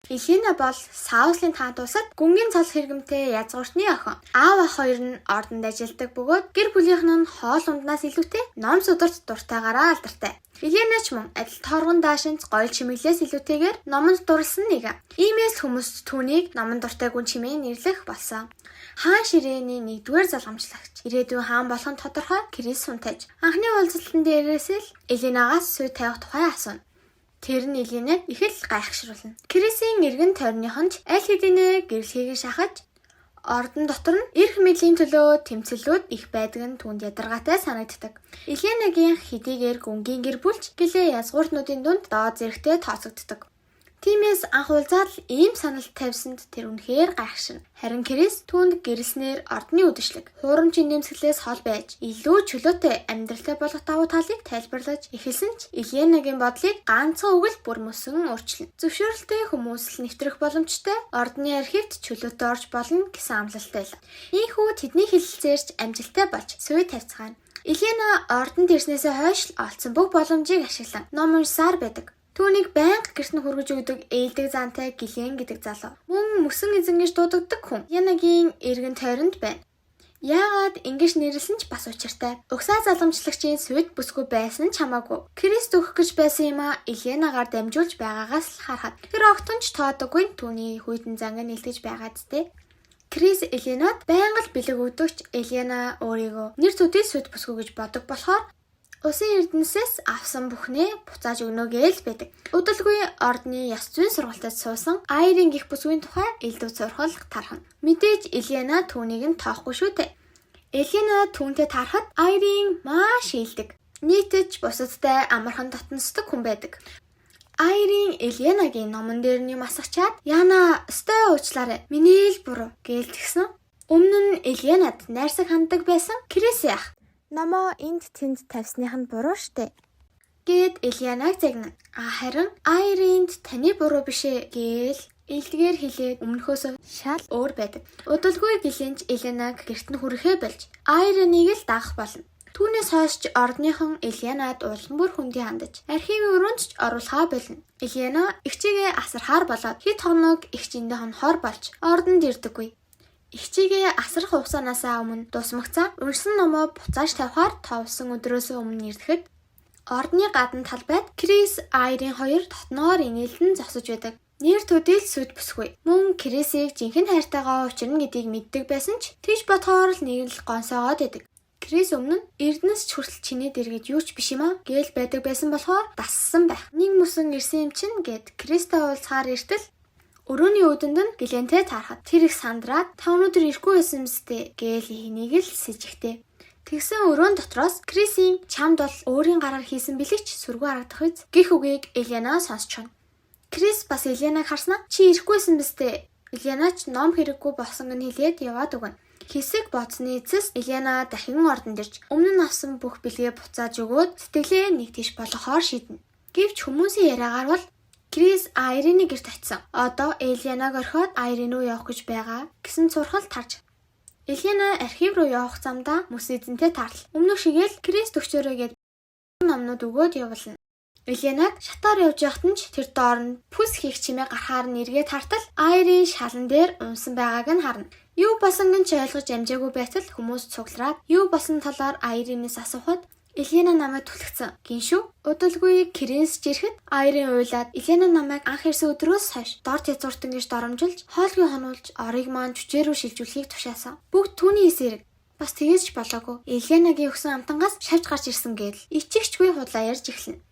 Элена бол Саулийн таанд улсад гүнгийн цол хэрэгмтэй язгууртны охин. Аав ах хоёр нь ордонд ажилладаг бөгөөд гэр бүлийнхэн нь хоол унднаас илүүтэй ном судалт дуртайгаараа алдартай. Элена ч мөн адил торгон даашинц гоёл чимэглээс илүүтэйгээр номонд дурлсан нэг. Иймээс хүмүүс түүнийг номонд дуртай гүн чимээ нэрлэх болсон. Хаан ширээний 1-р залгамжлагч ирээдүйн хаан болох нь тодорхой Крис сунтаж. Анхны уулзалтын дээрээс л Эленагаас сүй тавих тухай асууна. Тэр нь Эленаг их л гайхшруулна. Крисийн эргэн тойрныхонд аль хэдийнэ гэрэлхийг шахаж ордон дотор нь эрх мэдлийн төлөө тэмцэлүүд их байдаг нь түүнд ядаргаатай санагддаг. Эленагийн хэдийгээр гүнгийн гэр бүлч гэлээ язгууртнуудын дунд доод зэрэгтэй тооцогддог. Тиймээс анх уулзаад л ийм саналд тавьсанд тэр үнэхээр гайхширна. Харин Крис түүнд гэрэлснээр ордны үдэшлэг, хуурамчийн нэмсгэлээс хол байж илүү чөлөөтэй амьдралтай болох давуу талыг тайлбарлаж эхэлсэн ч Эленагийн бодлыг ганцхан үг л бүр мөсөн өөрчлөн. Зөвшөөрөлтэй хүмүүс л нэвтрэх боломжтой ордны архивт чөлөөтэй орж болно гэсэн амлалтай л. Ийхүү тэдний хэлэлцээрч амжилттай болж сүй тавьцгаана. Элена ордонд ирснээсээ хойш олдсон бүх боломжийг ашиглан ном уншсаар байдаг. Түүнийг байнга гэрт нь хүргэж өгдөг ээлдэг зантай Гэлен гэдэг залуу. Мөн мөсөн эзэнгэж дуудагддаг хүн. Янагийн эргэн тойронд байна. Яагаад ингэж нэрлсэн ч бас учиртай. Угсаа залгамжлагчийн сүйд бүсгүй байсан ч хамаагүй. Крис дөхөх гэж байсан юм а Эленагаар дамжуулж байгаагаас л харахад тэр огтон ч тоодоггүй түүний хүйтэн занга нэлдэж байгаа зү. Крис Эленад байнга л бэлэг өгдөгч Элена өөрийгөө нэр төдий сүйд бүсгүй гэж бодог болохоор Усын эрдэнэсээс авсан бүхнээ буцааж өгнөгээ л байдаг. Удалгүй ордны ёс зүйн сургалтад суусан Айрийн гих бүсгүйн тухай элдв сурхалх тархна. Мэдээж Элена түүнийг нь тоохгүй шүү дээ. Элена түүнтэй тарахад Айрийн маш илдэг. Нийтэж бусадтай амархан дотносдог хүн байдаг. Айрийн Эленагийн номон дээр нь масагчаад "Яна, өстой уучлаарай. Миний л буруу" гэлтгсэн. Өмнө нь Эленад найрсаг ханддаг байсан Крис яах. Номоо энд тэнд тавьсных нь буруу штэ гэд Эленаг загнана. Харин Айринд таны буруу бишээ гээл илдгээр хэлээд өмнөхөөсөө шал өөр байдаг. Удалгүй Гэлэнч Эленаг гэрт нь хүрэхээ болж Айриныг л дагах болно. Түүнээс хойш ч ордныхон Эленад улам бүр хүндий хандаж архивын өрөөнд ч оруулахаа болно. Элена эгчигээ асархаар болоод хэд хоног эгчиндээ хонхоор болж ордонд ирдэггүй. Эгчигээ асрах хугацаанаас өмнө дусмагцаа уншсан номоо буцааж тавихаар товсон өдрөөс өмнө ирдэхэд ордны гадна талбайд Крис Айрийн хоёр дотноор инээлдэн зогсож байдаг. Нэр төдийл сүд бүсгүй. Мөн Крисийг жинхэнэ хайртайгаа учирна гэдгийг мэддэг байсан ч тийж бодохоор л нэг л гонсоогоод байдаг. Крис өмнө нь эрдэнэс ч хүртэл чиний дэргэд юу ч биш юм а гээл байдаг байсан болохоор дассан байх. Нэг мөсөн ирсэн юм чин гэд Кристтэй уулзахаар иртэл өрөөний өөдөнд нь Гэлэнтэй таарахад тэр их сандраад 5 өнөдөр ирэхгүй байсан мэт гээл энийг л сэжигтэй. Тэгсэн өрөөнд дотроос Крисийн чамд бол өөрийн гараар хийсэн бэлэгч сүргүй харагдах үз гэх үгийг Элена сонсчихно. Крис бас Эленаг харснаа чи ирэхгүйсэн мэт. Элена ч ном хэрэггүй болсон гэн хэлээд яваад өгнө. Хэсэг бодсны эцэс Элена дахин ордонд ирж өмнө нь авсан бүх бэлгээ буцааж өгөөд сэтгэлээ нэг тийш болгохоор шийднэ. Гэвч хүмүүсийн яриагаар бол Крис Айрины гэрт очисон. Одоо Эленаг орхиод Айрин руу явах гэж байгаа гэсэн сурхал тарж. Элена архив руу явах замдаа мөс эзэнтэй таарлаа. Өмнөх шигээл Крис төгчөөрөөгээд номнууд өгөөд явуулна. Эленаг шатаар явж явахт нь ч тэр доорн бүс хийх чимээ гарахаар нь эргээд хартал Айрин шалан дээр унсан байгааг нь харна. Юу болсон гэж ойлгож амжаагүй байтал хүмүүс цуглараад юу болсон талаар Айринээс асуухад Элена намайг түлхсэн гиншүү. Удалгүй Крис ирэхэд Айрин уйлаад Элена намайг анх ирсэн өдрөөс хойш дорд язууртан гэж доромжилж хоолгүй хонуулж орыг маань жүжээ рүү шилжүүлэхийг тушаасан. Бүгд түүний эсрэг. Бас тэгээс ч болоогүй. Эленагийн өгсөн амтангаас шавж гарч ирсэн гээл ичигчгүй худлаа ярьж эхэлнэ.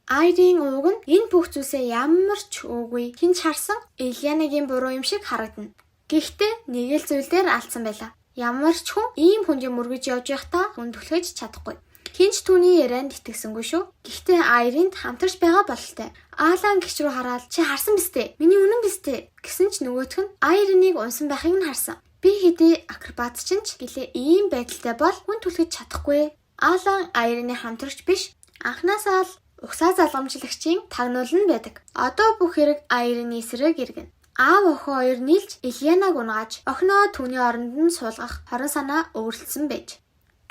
Айрин ууг нь энэ бүх зүйлсээ ямар ч уугүй хинч харсан Эленагийн буруу юм шиг харагдана. Гэхдээ нэг л зүйл дээр алдсан байлаа. Ямар ч хүн ийм хүндийг мөргөж явж байхдаа хүн түлхэж чадахгүй. Хинч түүний ярианд итгэсэнгүй шүү. Гэхдээ Айринд хамтарч байгаа бололтой. Аалан гэгч рүү хараад чи харсан бистэ? Миний үнэн бистэ? Гэсэн ч нөгөөх нь Айриныг унсан байхыг нь харсан. Би хэдий акробат чинь ч гэлээ ийм байдалтай бол хүн түлхэж чадахгүй. Аалан Айрины хамтрагч биш. Анхнаасаа л угсаа залгамжлагчийн тагнуул нь байдаг. Одоо бүх хэрэг Айрины эсрэг иргэн. Аав охин хоёр нийлж Эленаг унгааж охиноо түүний оронд нь суулгах хорон санаа өөрлөсөн байж.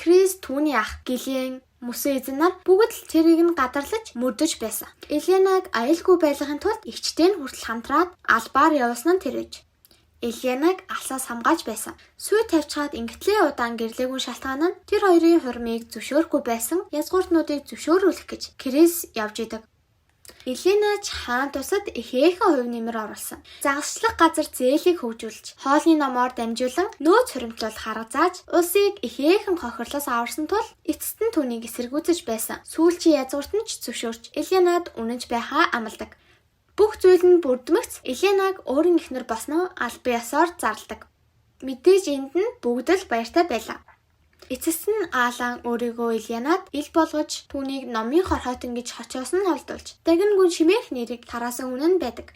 Крис түүний ах Гэлен мөсөн эзэн нар бүгд л тэрийг нь гадарлаж мөрдөж байсан. Еленаг аюулгүй байлгахын тулд эгчтэй нь хүртэл хамтраад албаар явуулсан нь тэр байж. Еленаг алсаас хамгааж байсан. Сүй тавьчихад ингэтлээ удаан гэрлээгүй шалтгаан нь тэр хоёрын хурмыг зөвшөөрөхгүй байсан язгууртнуудыг зөвшөөрүүлэх гэж Крис явж идэг. Еленач хаан тусад ихээхэн хувь нэмэр оруулсан. Загасчлах газар зээлийг хөгжүүлж, хоолны номоор дамжуулан нөөц хуримтлуулах арга зааж, улсыг ихээхэн хохирлоос аварсан тул эцэст нь түүнийг эсэргүүцэж байсан. Сүүлчийн язгуурт нь ч зөвшөөрч Еленад үнэнч байхаа амладаг. Бүх зүйл нь бүрдмэгц Еленаг өөрийн эхнэр босноо аль биесээр зарладаг. Мэдээж энд нь бүгд л баяртай байлаа. Эцэст нь Аалан өөрийгөө Еленад ил болгож түүнийг номын хорхойтон гэж хочоос нь холдуулж, дагин гүн шимээх нэрийг тараасан хүн нь байдаг.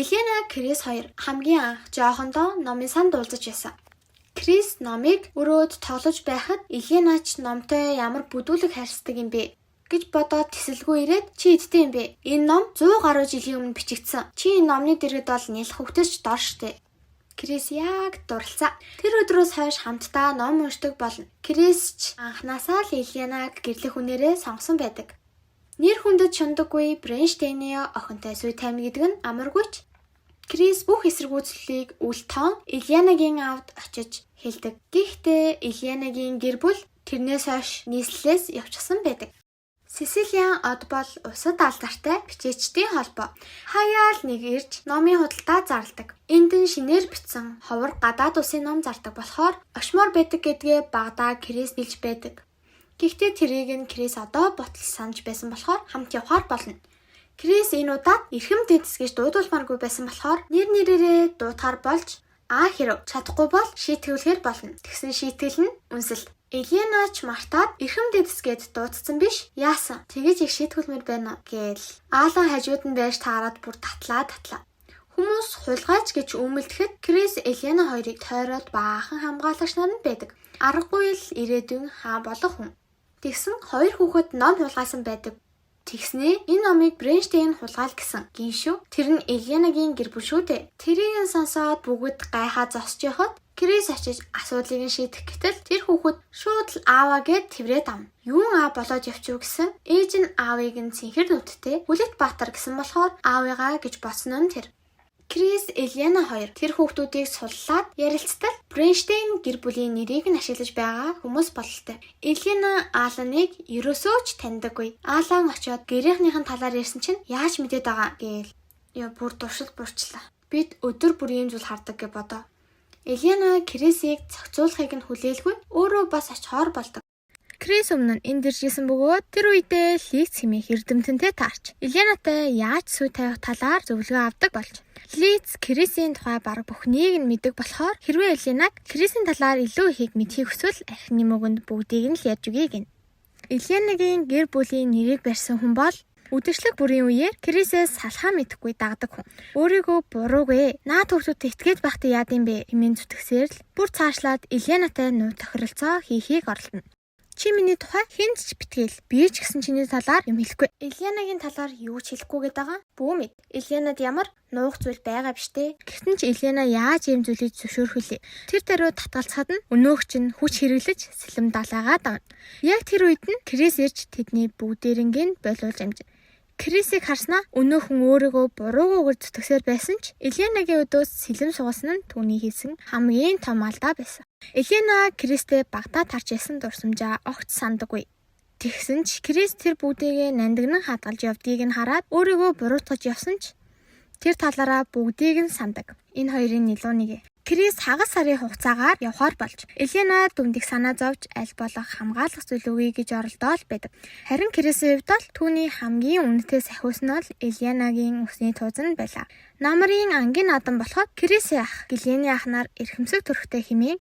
Елена Крис хоёр хамгийн анх жоохондоо номын санд уулзаж байсан. Крис номыг өрөөд тоглож байхад Еленач номтой ямар бүдүүлэг харьцдаг юм бэ гэж бодоод тэсэлгүй ирээд чи идтэй юм бэ? Энэ ном 100 гаруй жилийн өмнө бичигдсэн. Чи энэ номны дэргэд бол нялх хөвгтөж дор штэ. Крис яг дурлцаа. Тэр өдрөөс хойш хамтдаа ном уншдаг болно. Крис ч анханасаа л Еленаг гэрлэх үнээрээ сонгосон байдаг. Нэр хүндэд чундаггүй Бренштейний охинтой сүй тайм гэдэг нь амаргүйч. Крис бүх эсэргүүцлийг үл тоон Еленагийн авд очиж хэлдэг. Гэхдээ Еленагийн гэр бүл тэрнээс хойш нийслэлээс явчихсан байдаг. Сесилиан од бол усад алдартай бичээчдийн холбоо. Хаяал нэг ирж номын худалдаа зарладаг. Энд нь шинээр бичсэн ховор гадаад улсын ном зардаг болохоор ошмоор байдаг гэдгээ багадаа Крис хэлж байдаг. Гэхдээ тэрийг нь Крис одоо ботл санаж байсан болохоор хамт явахаар болно. Крис энэ удаад эрхэм дэдс гэж дуудуулмааргүй байсан болохоор нэр нэрээрээ дуудахаар болж хэрэг чадахгүй бол шийтгүүлэхээр болно. Тэгсэн шийтгэл нь үнсэл. Еленач мартаад эрхэм дэдс гэд дуудсан биш. Яасан? Тэгэж их шийтгүүлмээр байна гээл. Аалан хажууд нь байж таарад бүр татлаа. Хүмүүс хулгайч гэж үүмэлдэхэд Крис Елена хоёрыг тойроод баахан хамгаалагч нар нь байдаг. Аргагүй л ирээдүйн хаан болох хүн. Тэгсэн хоёр хүүхэд ном хулгайсан байдаг. Тэгснээ энэ номыг Бренштейн хулгаал гэсэн гиншүү. Тэр нь Еленагийн гэр бүл шүү дээ. Тэрийг сонсоод бүгд гайхаа зогсож яхад Крис очиж асуудлыг нь шийдэх гэтэл тэр хүүхэд шууд л ааваа гэд тэврээд авна. Юун аа болоод явчих гэсэн. Ээж нь аавыг нь цэнхэр нүдтэй Бүлэт Баатар гэсэн болохоор аавыгаа гэж бодсон нь тэр. Крис Елена хоёр тэр хүүхдүүдийг суллаад ярилцтал Бренштейн гэр бүлийн нэрийг нь ашиглаж байгаа хүмүүс бололтой. Елена Ааланыг ерөөсөө ч таньдаггүй. Аалан очиод гэрийнхнийхэн талаар ярьсан чинь яаж мэдээд байгаа гээл. Бүр дуршил буурчлаа. Бид өдөр бүр ийм зүйл хардаг гэж бодоо. Елена Крисийг зохицуулахыг нь хүлээлгүй өөрөө бас очихоор болдог. Крис өмнө нь энд иржсэн бөгөөд тэр үедээ Лиц хэмээх эрдэмтэнтэй таарч Еленатай яаж сүй тавих талаар зөвлөгөө авдаг болж. Лиц Крисийн тухай бараг бүхнийг нь мэддэг болохоор хэрвээ Еленаг Крисийн талаар илүү ихийг мэдхийг хүсвэл архины мөгөнд бүгдийг нь л ярьж өгье гин. Еленагийн гэр бүлийн нэрийг барьсан хүн бол үдшилэг бүрийн үеэр Крисээс салхаа мэдэхгүй дагдаг хүн. Өөрийгөө буруугүй наад хүүхдүүдэд итгээд байхдаа яад юм бэ хэмээн зүтгэсээр л бүр цаашлаад Еленатай нууц тохиролцоо хийхийг оролдоно. Чи миний тухай хинт ч битгээл би ч гэсэн чиний талаар юм хэлэхгүй. Еленагийн талаар юу ч хэлэхгүй гэдэг байгаа. Бүү мэд. Еленад ямар нуух зүйл байгаа биш дээ. Гэхдээ ч Елена яаж ийм зүйлийг зөвшөөрөх вүлээ? Тэр даруй татгалцахад нь өнөөгч нь хүч хэрэглэж сэлэм далаагаад авна. Яг тэр үед нь Крис ирж тэдний бүгдээрингийн болиулж амжина. Крисийг харснаа өнөөхөн өөрийгөө буруугүйгээр зүтгэсээр байсан ч Еленагийн өдөөс сэлэм сугасан нь түүний хийсэн хамгийн том алдаа байсан. Елена Кристтэй багтаа тарч ясан дурсамжаа огт сандаггүй. Тэгсэн ч Крис тэр бүгдийгээ нандинан хадгалж явдгийг нь хараад өөрийгөө буруутгаж явсан ч тэр талаараа бүгдийг нь сандаг. Энэ хоёрын нэлуу нэг. Крис хагас сарын хугацаагаар явхаар болж Елена дүндих санаа зовж аль болох хамгаалах зүйл өгье гэж оролдоод байдаг. Харин Крисийн хувьд бол түүний хамгийн үнэтэй сахиус нь бол Еленагийн усны туузан байлаа. Намрын ангийн наадам болохоор Крисийн ах Гэлэний ахнаар эрхэмсэг төрхтэй хэмээн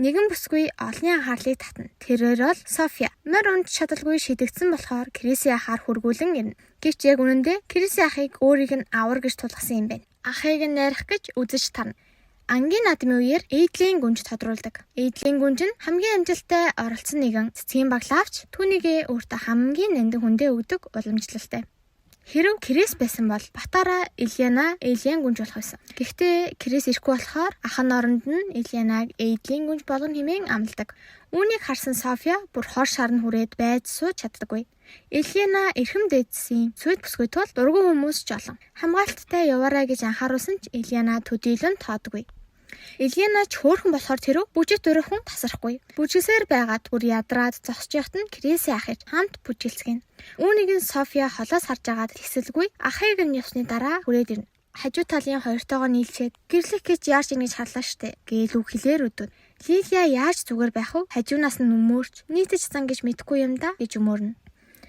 нэгэн бүсгүй олонний анхаарлыг татна. Тэрээр бол София. Морь унд чадалгүй шидэгдсэн болохоор Крисийн ахаар хургуулan ирнэ. Гэвч яг үнэндээ Крисийн ахыг өөрийг нь авар гэж тулгасан юм байна. Ахыг нь найрах гэж үзэж тарна. Ангийн наадмын үеэр Эйдлийн гүнж тодруулдаг. Эйдлийн гүнж нь хамгийн амжилттай оролцсон нэгэн цэцгийн баглаавч түүнийгээ өөртөө хамгийн нандин хүндээ өгдөг уламжлалтай. Хэрэв Крис байсан бол Батаараа Ильяна Эйлийн гүнж болох байсан. Гэхдээ Крис ирэхгүй болохоор ах нь оронд нь Ильянаг Эйлийн гүнж болгоно хэмээн амладаг. Үүнийг харсан София бүр хор шарн хүрээд байж сууж чаддаггүй. Ильяна эрхэм дээдсийн сүд бүсгүй тул дургүй хүмүүс ч олон. Хамгаалттай яваарай гэж анхааруулсан ч Ильяна төдийлөн тоодгүй. Ильяна ч хөөрхөн болохоор тэрөө бүжиг дөрөөхөн тасрахгүй. Бүжигсээр байгаад бүр ядраад зогсож явахт нь Крисийн ах ээж хамт бүжиглцгэн. Үүнийг нь София холоос харж агаад тэгсэлгүй ахыг нь явсны дараа хүрээд ирнэ. Хажуу талын хоёртойгоо нийлчээд гэрлэх гэж яарч ийн гэж харлаа штэ гээл үг хэлээр өдөөд. Лилия яаж зүгээр байх вэ? Хажуунаас нь өмөрч нийтэж зан гэж мэдэхгүй юм да гэж өмөрнө.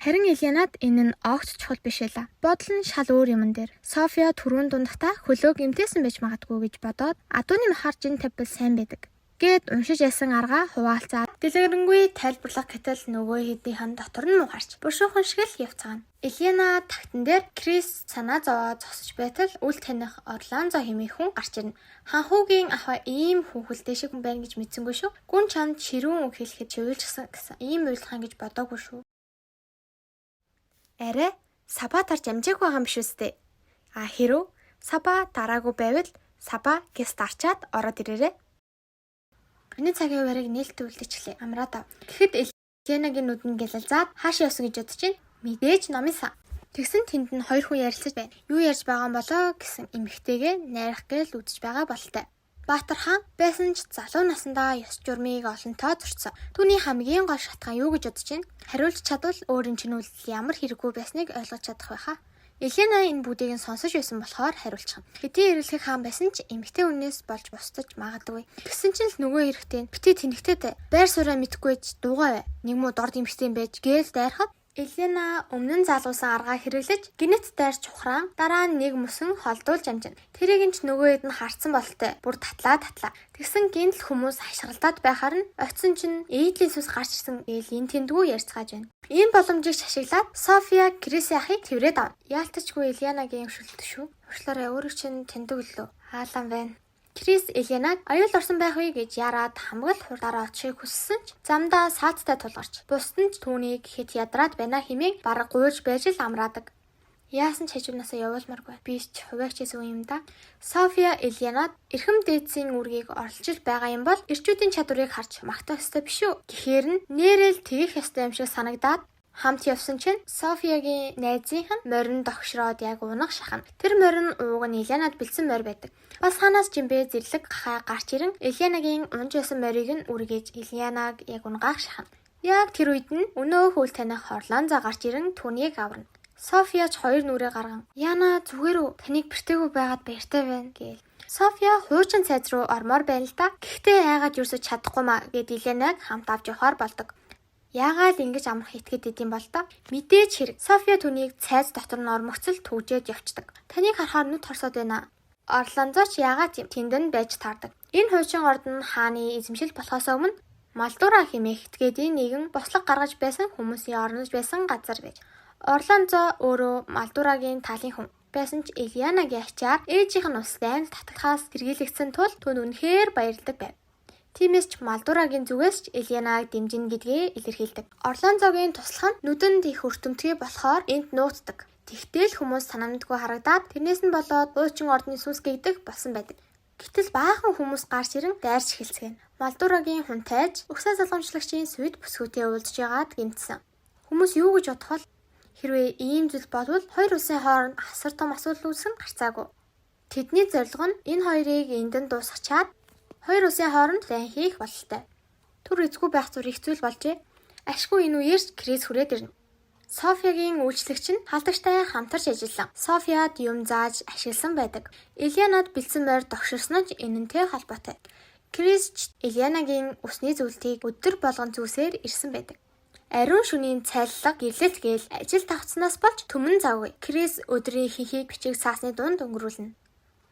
Харин Ильянад энэ нь огт чухал биш байлаа. Бодол нь шал өөр юм дээр. София түрүүн дундахтаа хөлөөг эмтээсэн байж магадгүй гэж бодоод адууны махаар жин тавьбал сайн байдаг. Гэт уншиж ясан аргаа хуваалцаад дэлгэрэнгүй тайлбарлах гэтэл нөгөө хэдийнхэн дотор нь мухарч бушуухан шиг л явцгаана. Ильяна тагтан дээр Крис санаа зовоо зогсож байтал үл таних Орландо хэмээх хүн гарч ирнэ. Ханхуугийн ахаа ийм хүүхэлтэй шиг хүн байна гэж мэдсэнгүй шүү. Гүн чамд ширүүн үг хэлэхэд чивэлжсэн гэсэн ийм уйлдхан гэж бодоогүй шүү. Арай Саба тарж амжааг байгаа юм биш үстэй. Хэрэв Саба дараагүй байвал Саба гэс дарчаад ороод ирээрэй. Миний цагийн хуваарийг нээлттэй үлдээчихлээ. Амраад ав. Тэгэхэд Ильянагийн нүдэн гэлэлзаад хаашаа явсан гэж бодож чинь мэдээж номын сан. Тэгсэн тэнд нь хоёр хүн ярилцаж байна. Юу ярьж байгаа юм болоо гэсэн эмэгтэйгээ найрах гээл үзэж байгаа бололтой. Баатар хаан байсан ч залуу насндаа ёс журмыг олонтоо зурцсан. Түүний хамгийн гол шатгаан юу гэж бодож чинь хариулж чадвал өөрийн чинь үйлдэл ямар хэрэггүй байсныг ойлгож чадах байхаа. Ильяна энэ бүдийг нь сонсож байсан болохоор хариулчихсан. Хэдий эрэлхэх хаан байсан ч эмэгтэй хүнээс болж босдож магадгүй. Тэгсэн чинь л нөгөө эрэгтэй нь битээ тэнэгтэйтэй байр сууриа мэдгүй ч дуугаа бай. Нэг муу дорд эмэгтэй байж гээл дайрахад Ильяна өмнө нь залуусан аргаа хэрэглэж гинэт дайрч ухраан дараа нь нэг мөсөн холдуулж амжина. Тэрийг нь ч нөгөө хэд нь харцсан болтой. Бүр татлаа. Тэгсэн гинт л хүмүүс хашгиралдаад байхаар нь очисон чинь ээдлийн сүс гарч ирсэн гээл энэ тэндгүү ярьцгааж байна. Ийм боломжийг ашиглаад София Крисийн ахыг тэрвэрэд авна. Яалтчгүй Ильянагийн өвшөлт шүү. Өвчлөөрөө өөрөг чинь тэндэг лөө. Хаалан байна. Крис Ильянаг аюул орсон байх вэ гэж яраад хамгаал хурдаараа очихыг хүссэн ч замдаа саадтай тулгарч бусд нь түүнийг хэд ядраад байна хэмээн бараг гуйж байж л амраадаг. Яасан ч хажуунаасаа явуулмаргүй. Би ч хуваагч гэсэн юм да. София Ильянад эрхэм дээдсийн үргийг орлож байгаа юм бол эрчүүдийн чадварыг харж магтах ёстой биш үү? Гэхээр нь нэрэл тэгэх ёстой юм шиг санагдаад хамт явсан чинь Софиягийн найзынх нь морин догшроод яг унах шахна. Тэр морин ууг нь Ильянад бэлдсэн морь байдаг. Бас ханаас жимбэ зэрлэг гахаа гарч ирэн Ильянагийн унж байсан морийг нь үргэж Ильянаг яг унгаах шахна. Яг тэр үед нь өнөө хөл таних Орландо гарч ирэн түүнийг аварна. София ч хоёр нүрээ гарган "Яна зүгээр үү? Таныг бэртээгүй байгаад баяртай байна" гээл. София хуучин цайз руу ормоор байна л да. Гэхдээ айгаад юусаж чадахгүй маа гэд Ильянаг хамт авч явахаар болдог. Яагаад ингэж амрах итгэд идэм бол та? Мэдээж хэрэг. София түүнийг цайз дотор нь ормогцол түгжээд явцдаг. Таныг харахаар нүд хорсоод байна. Орландо ч яагаад тийм тэнд нь байж таардаг. Энэ хуучин орд нь хааны эзэмшил болохоос өмнө Малдура хэмээх этгээдийн нэгэн бослог гаргаж байсан хүмүүсийн орнож байсан газар байж. Орландо өөрөө Малдурагийн талын хүн байсан ч Ильянагийн ачаар ээжийнх нь устай татгалахаас сэргийлэгдсэн тул түүнд үнэхээр баярладаг байв. Тиймээс ч Малдурагийн зүгээс ч Ильянаг дэмжинэ гэдгээ илэрхийлдэг. Орландогийн туслах нь нүдэнд их өртөмтгий болохоор энд нууцдаг. Тэгтэл хүмүүс санамдгүй харагдаад тэрнээс нь болоод хуучин ордны сүнс гэгдэх болсон байдаг. Гэтэл баахан хүмүүс гарч ирэн дайрч эхэлцгээв. Малдурагийн хунтайж угсаа залгамжлагчийн сүд бүсгүүтэй уулзж яагаад гэмтсэн. Хүмүүс юу гэж бодох вэ? Хэрвээ ийм зүйл болвол хоёр улсын хооронд асар том асуудал үүсгэн гарцаагүй. Тэдний зорилго нь энэ хоёрыг эндэн дуусгачаад хоёр улсын хооронд лайн хийх бололтой. Түр эзгүй байх зүр их зүйл болжээ. Ашгүй энэ үеэрч Крис хүрээд ирнэ. Софиягийн үйлчлэгч нь халдагчтай хамтарч ажилласан. Софияд юм зааж ашигласан байдаг. Ильянад бэлдсэн морь догширсон ч энэнтэй холбоотой. Крис ч Ильянагийн усны зүйлтийг өдөр болгон зүсээр ирсэн байдаг. Ариун шөнийн цайллага гэрлэлт гээл ажил тавцснаас болж төмөн завгүй. Крис өдрийн хихийг бичиг саасны дунд өнгөрүүлнэ.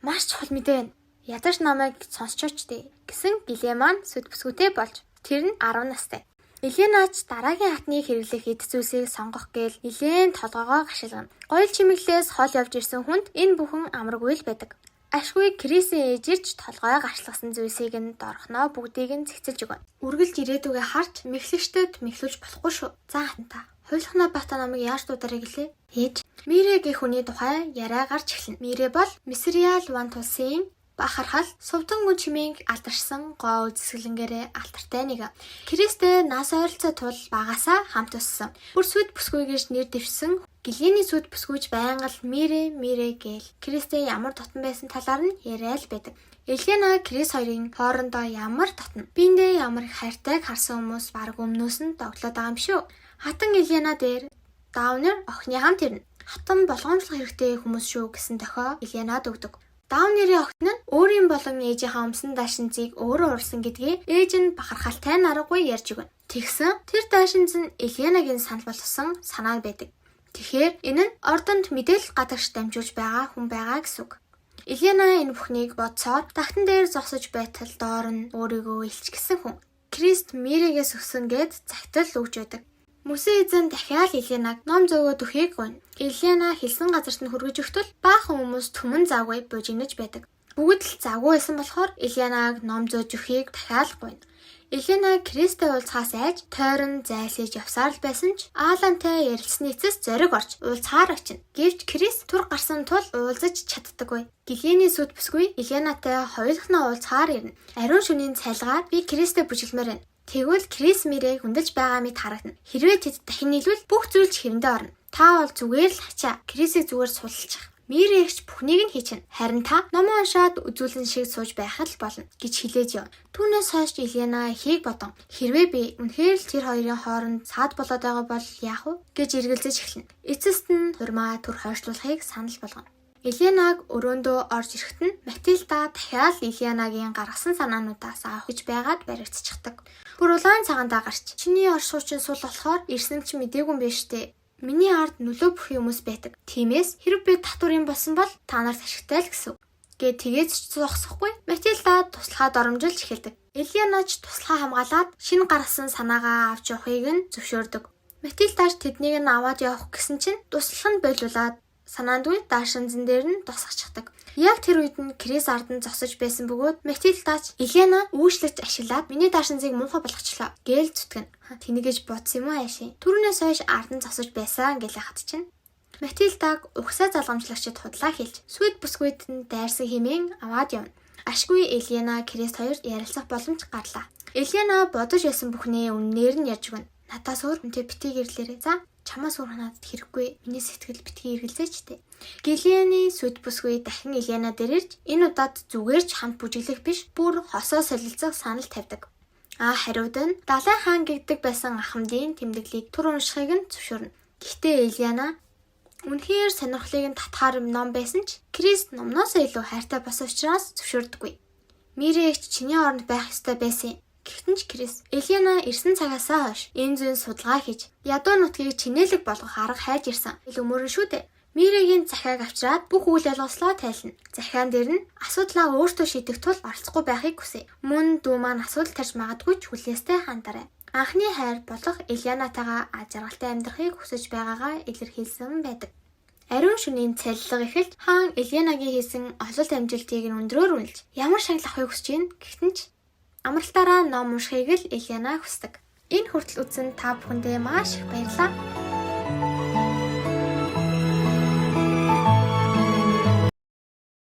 Маш чухал мэдээ байна. Ядаж намайг сонсчооч дээ гэсэн гэлээ маань сүд бүсгүүтэй болж тэр нь 10 настай. Ильянач дараагийн хатны хэрэглэх эд зүйлсийг сонгох гээл нилээн толгоогоо гашилгана. Гоёл чимэглэлээс хол явж ирсэн хүнд энэ бүхэн амаргүй л байдаг. Ашгүй Крисийн ээж ирж толгой гарчлгасан зүйлсийг нь дорхноо бүгдийг нь цэгцэлж өгнө. Үргэлж ирээдүгээ харж мэхлэгчтэд мэхлүүлж болохгүй шүү. За хантаа. Хувилхнаа бата намайг яаж дуудараа гэлээ? Ээж. Мирэ гэх хүний тухай яриа гарч эхэлнэ. Мирэ бол Месриал Ван тулсын бахархал сувдан гүн чимээг алдаршсан гоо үзэсгэлэнгээрээ алтартай нэг. Кристтэй нас ойролцоо тул багасаа хамт өссөн. Бүр сүд бүсгүй гэж нэр дэвшсэн. Гэлээний сүд бүсгүйж байнга л мирэ гээл Кристтэй ямар дотн байсан талаар нь яриа л байдаг. Елена Крис хоёрын хоорондоо ямар дотн биендээ ямар их хайртайг харсан хүмүүс баг өмнөөс нь доглоод байгаа юм шүү. Хатан Елена дээр Даунер охины хамт ирнэ. Хатан болгоомжлох хэрэгтэй хүмүүс шүү гэсэн дохио Еленад өгдөг. Даунерийн охин нь өөрийн болон ээжийнхээ өмсөн даашинзыг өөрөө урсан гэдгээ ээж нь бахархалтай наргагүй ярьж өгнө. Тэгсэн тэр даашинз нь Еленагийн санал болгосон санаа байдаг. Тэгэхээр энэ нь ордонд мэдээлэл гадагш дамжуулж байгаа хүн байгаа гэсэн үг. Елена энэ бүхнийг бодсоор тагтан дээр зогсож байтал доор нь өөрийгөө илчгэсэн хүн. Крист Мирэгээс өссөн гэд загтал өгч байдаг. Мөсөн эзэн дахиад Еленаг ном зөөгөө дөхийг гойно. Елена хэлсэн газарт нь хүргэж өгтөл баахан хүмүүс түмэн завгүй бужигнаж байдаг. Бүгд л завгүй байсан болохоор Еленаг ном зөөж өгөхийг дахиад гойно. Елена Кристтэй уулзахаас айж тойрон зайлсхийж явсаар л байсан ч Аалантай ярилцсны эцэс зориг орж уулзахаар очино. Гэвч Крис түр гарсан тул уулзаж чаддаггүй. Гэлээний сүд бүсгүй Еленатай хоёулахнаа уулзахаар ирнэ. Ариун шөнийн цайлгаар би Кристтэй бүжиглмээр байна. Тэгвэл Крис Мирэг хүндэлж байгаа мэт харагдана. Хэрвээ тэд дахин нийлвэл бүх зүйл хэрэндээ орно. Та бол зүгээр л хачаа. Крисийг зүгээр сулчих. Мирэгч бүхнийг нь хийчихнэ. Харин та номоо уншаад үзүүлэн шиг сууж байхад л болно гэж хэлээж яв. Түүнээс хойш Елена ихийг бодон. Хэрвээ би үнэхээр л тэр хоёрын хооронд саад болоод байгаа бол яах вэ гэж эргэлзэж эхэлнэ. Эцэст нь хурмаа түр хойшлуулахыг санал болгоно. Еленаг өрөөндөө орж ирэхэд нь Матильда дахиад Еленагийн гаргасан санаануудаас авахж байгаад баригдчихдаг. Бүр улаан цагаандаа гарч чиний ор шуучин сул болохоор ирсэн ч мдээгүй юм биш үү? Миний ард нөлөө бүх хүмүүс байдаг. Тиймээс хэрэг би татвар юм болсон бол та нарт ашигтай л гэсэн. Гэт тэгээс ч зогсохгүй. Матильда туслахад оромжилж эхэлдэг. Елена ч туслахаа хамгаалаад шинэ гаргасан санаагаа авч явахыг нь зөвшөөрдөг. Матильдаш тэднийг нь аваад явах гэсэн чинь туслах нь болиулаад санаандгүй даашинзэн дээр нь тосгочихдаг. Яг тэр үед нь Крис ардан зогсож байсан бөгөөд Матильдач Елена үүшлэж ашиглаад миний даашинзыг муухай болгочлоо гээл зүтгэн. Тэнийгэж бодсон юм аа яши. Түрүүнээс хойш ардан зогсож байсан гэлээ хат чинь. Матильдаг угсаа залгамжлагчид худлаа хэлж сүд бүсгүйд нь дайрсан хэмээн аваад явна. Ашгүй Елена Крис хоёр ярилцах боломж гарлаа. Елена бодож байсан бүхнээ үннээр нь ярьж өгнө. Надаас өөр хүнтэй битгий гэрлээрээ. За чамаас өөр надад хэрэггүй. Миний сэтгэл битгий эргэлзээч тээ. Гэлээний сүд бүсгүй дахин Елена дээр ирж энэ удаад зүгээр ч хамт бүжиглэх биш бүр хосоо солилцох санал тавьдаг. Хариуд нь Далайн хаан гэгдэг байсан ахмадын тэмдэглийг түр уншихыг нь зөвшөөрнө. Гэхдээ Елена үнэхээр сонирхлыг нь татахаар ном байсан ч Крис номноосоо илүү хайртай болсон учраас зөвшөөрдөггүй. Мирэгч чиний оронд байх ёстой байсан. Гэхдээ ч Крис Елена ирсэн цагаасаа хойш энэ зүйн судалгаа хийж ядуу нутгийг чинэлэг болгох арга хайж ирсэн. Ил өмөрөн шүү дээ. Мирэгийн захиаг авчираад бүх үйл явдлаа тайлна. Захиан дээр нь асуудлаа өөртөө шийдэх тул оролцохгүй байхыг хүсэе. Мөн дүү маань асуудал тарьж магадгүй ч хүлээстэй хандараа. Анхны хайр болох Еленатайгаа ажиргалтай амьдрахыг хүсэж байгаагаа илэрхийлсэн байдаг. Ариун шөнийн цалилга эхэлж хаан Еленагийн хийсэн ололт амжилтыг нь өндрөөр үнэлж ямар шагнал авахыг хүсэж байна. Гэхдээ ч амралтаараа ном уншихыг л Елена хүсдэг. Энэ хүртэл үзсэн та бүхэндээ маш их баярлалаа.